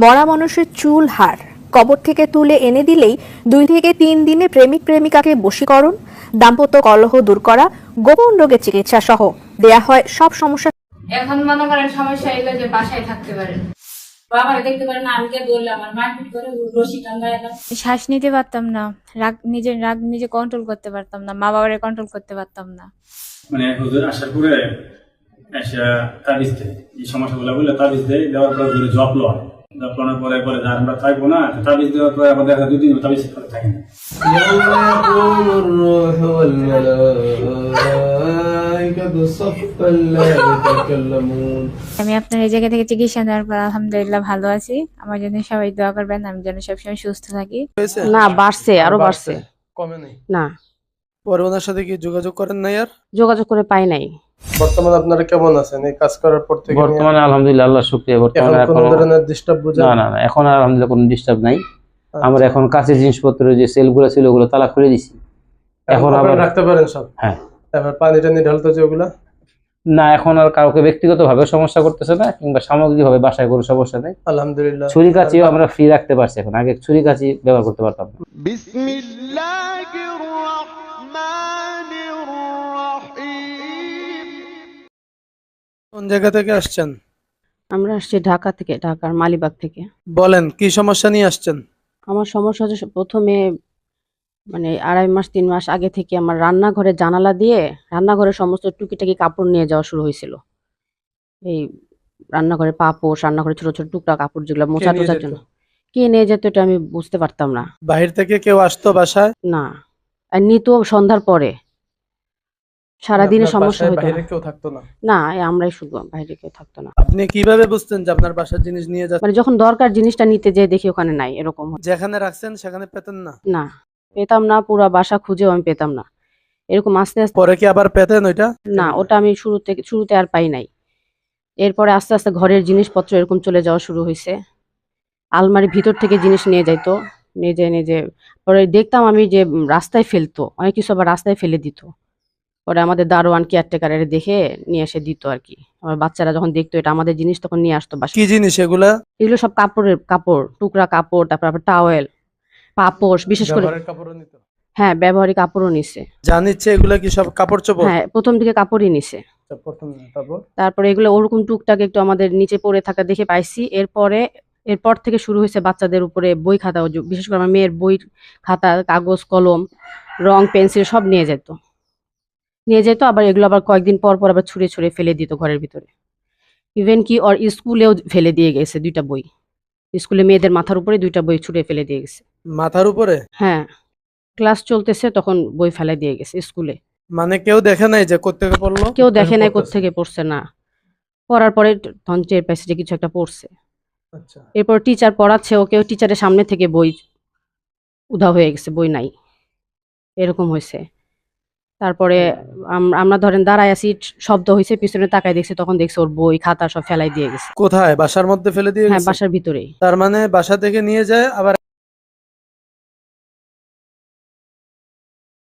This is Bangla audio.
মরা মানুষের চুল হাড় কবর থেকে তুলে এনে দিলেই 2 থেকে 3 দিনে প্রেমিক প্রেমিকাকে বশীকরণ, দাম্পত্য কলহ দূর করা, গোপন রোগের চিকিৎসা সহ দেয়া হয় সব সমস্যা। এখন মনে করেন সমস্যা এলো যে বাসায় থাকতে পারেন, বাবা দেখতে পারেন না, আমি কে বললাম আমার মারপিট করে রশি টাঙ্গায় এলাম। শ্বাস নিতে পারতাম না, রাগ নিজে কন্ট্রোল করতে পারতাম না, মা বাবারে কন্ট্রোল করতে পারতাম না। মানে হুজুর আসার পরে এসে তাবিজ দেয়, এই সমস্যাগুলো বলে তাবিজ দেয়, দেওয়ার পর জব লয়, জব লওয়ার পরে বলে যে আমরা থাকবো না, তাবিজ দেওয়ার পরে আবার দেখা 2 দিন তাবিজ করে থাকি না। আমি আপনার এই জায়গা থেকে চিকিৎসা নেওয়ার পর আলহামদুলিল্লাহ ভালো আছি। আমার জন্য সবাই দোয়া করবেন, আমি যেন সবসময় সুস্থ থাকি। না বাড়ছে, আরো বাড়ছে, কমে নাই। না পরে ওনার সাথে কি যোগাযোগ করেন নাই আর? যোগাযোগ করে পাই নাই। বর্তমানে আপনারা কেমন আছেন এই কাজ করার পর থেকে? বর্তমানে আলহামদুলিল্লাহ আল্লাহ শুকরিয়া, বর্তমানে এখন কোনো ধরনের ডিস্টার্ব বুঝেন না এখন আর আলহামদুলিল্লাহ কোনো ডিস্টার্ব নাই। আমরা এখন কাছের জিনিসপত্র যে সেলগুলো ছিল ওগুলো তালা খুলে দিছি, এখন আবার রাখতে পারেন সব। হ্যাঁ, তারপর পানি টানি ঢালতে যে ওগুলা না এখন আর কাউকে ব্যক্তিগতভাবে সমস্যা করতেছে না, কিংবা সামগ্রিকভাবে বাসায় কোনো সমস্যা নেই। আলহামদুলিল্লাহ। ছুরি কাচিও আমরা ফ্রি রাখতে পারছি এখন, আগে ছুরি কাচি ব্যবহার করতে পারতাম না। বিসমিল্লাহির রহমানির রহিম। কোন জায়গা থেকে আসছেন? আমরা আসছি ঢাকা থেকে, ঢাকার মালিবাগ থেকে। বলেন কি সমস্যা নিয়ে আসছেন? আমার সমস্যা হচ্ছে প্রথমে মানে 2.5 মাস 3 মাস আগে থেকে আমার রান্নাঘরে জানালা দিয়ে রান্নাঘরের সমস্ত টুকিটাকি কাপড় নিয়ে যাওয়া শুরু হয়েছিল। এই রান্নাঘরে পাপোশ, রান্নাঘরে ছোট ছোট টুকরা কাপড় যেগুলো মোছা নিয়ে টোচার যেত? জন্য কে নিয়ে যেত এটা আমি বুঝতে পারতাম না। বাহির থেকে কেউ আসতো বাসায়? না, আর নিত সন্ধ্যার পরে, সারাদিনে আপনার সমস্যা বাসায় হতো বাইরে না। কেউ থাকতো না? না, আমরাই শুধু, বাইরে কেউ থাকতো না। আপনি কিভাবে বুঝতেন যে আপনার বাসার জিনিস নিয়ে যাচ্ছে? মানে যখন দরকার জিনিসটা নিতে যেয়ে দেখি ওখানে নাই, এরকম হয়। যেখানে রাখছেন সেখানে পেতেন না? না, পেতাম না, পুরা বাসা খুঁজেও আমি পেতাম না। এরকম আস্তে আস্তে, পরে কি আবার পেতেন ওইটা? না ওটা আমি শুরুতে আর পাই নাই। এরপরে আস্তে আস্তে ঘরের জিনিসপত্র এরকম চলে যাওয়া শুরু হয়েছে। আলমারির ভিতর থেকে জিনিস নিয়ে যাইতো, নিয়ে যে পরে দেখতাম আমি যে রাস্তায় ফেলতো, অনেক কিছু আবার রাস্তায় ফেলে দিত। পরে আমাদের দারোয়ান কেয়ারটেকারের দেখে নিয়ে এসে দিত আর কি। আমার বাচ্চারা যখন দেখতো এটা আমাদের জিনিস তখন নিয়ে আসতো বাসায়। কি জিনিস এগুলা? এগুলো সব কাপড়, টুকরা কাপড়, তারপর আবার টাওয়েল, পাপোশ, বিশেষ করে ব্যবহারের কাপড়ও নিত? হ্যাঁ, ব্যবহারিক কাপড়ও নিছে। জানিচ্ছে এগুলা কি সব কাপড় চোপড়? হ্যাঁ, প্রথম দিকে কাপড়ই নিছে। আচ্ছা, প্রথম না, তারপর? তারপরে এগুলো ওরকম টুকটাক একটু আমাদের নিচে পড়ে থাকা দেখে পাইছি। এরপর থেকে শুরু হয়েছে বাচ্চাদের উপরে বই খাতা, বিশেষ করে আমার মেয়ের বই খাতা, কাগজ, কলম, রং, পেন্সিল সব নিয়ে যেত। আবার এগুলো আবার কয়েকদিন পর পর আবার ছুঁড়ে ফেলে দিত ঘরের ভিতরে। ইভেন কি ওর স্কুলেও ফেলে দিয়ে গেছে 2টা বই। স্কুলে মেয়েদের মাথার উপরে 2টা বই ছুঁড়ে ফেলে দিয়ে গেছে। মাথার উপরে? হ্যাঁ, ক্লাস চলতেছে তখন বই ফেলে দিয়ে গেছে স্কুলে। মানে কেউ দেখে নাই যে কোত্থেকে পড়লো? কেউ দেখে নাই কোত্থেকে পড়ছে, না। পড়ার পরে তখন টের পাইছে যে কিছু একটা পড়ছে। আচ্ছা, এরপর টিচার পড়াচ্ছে, ওকেও টিচারের সামনে থেকে বই উধাও হয়ে গেছে, বই নাই, এরকম হয়েছে। তারপরে আমরা ধরেন দাঁড়ায় আছি, শব্দ হয়েছে, পিছনে তাকায় দেখছি, তখন দেখছি ওর বই খাতা সব ফেলাই দিয়ে গেছে। কোথায়? বাসার মধ্যে ফেলে দিয়ে হ্যাঁ, গেছে? বাসার ভিতরেই। তার মানে বাসা থেকে নিয়ে যায় আবার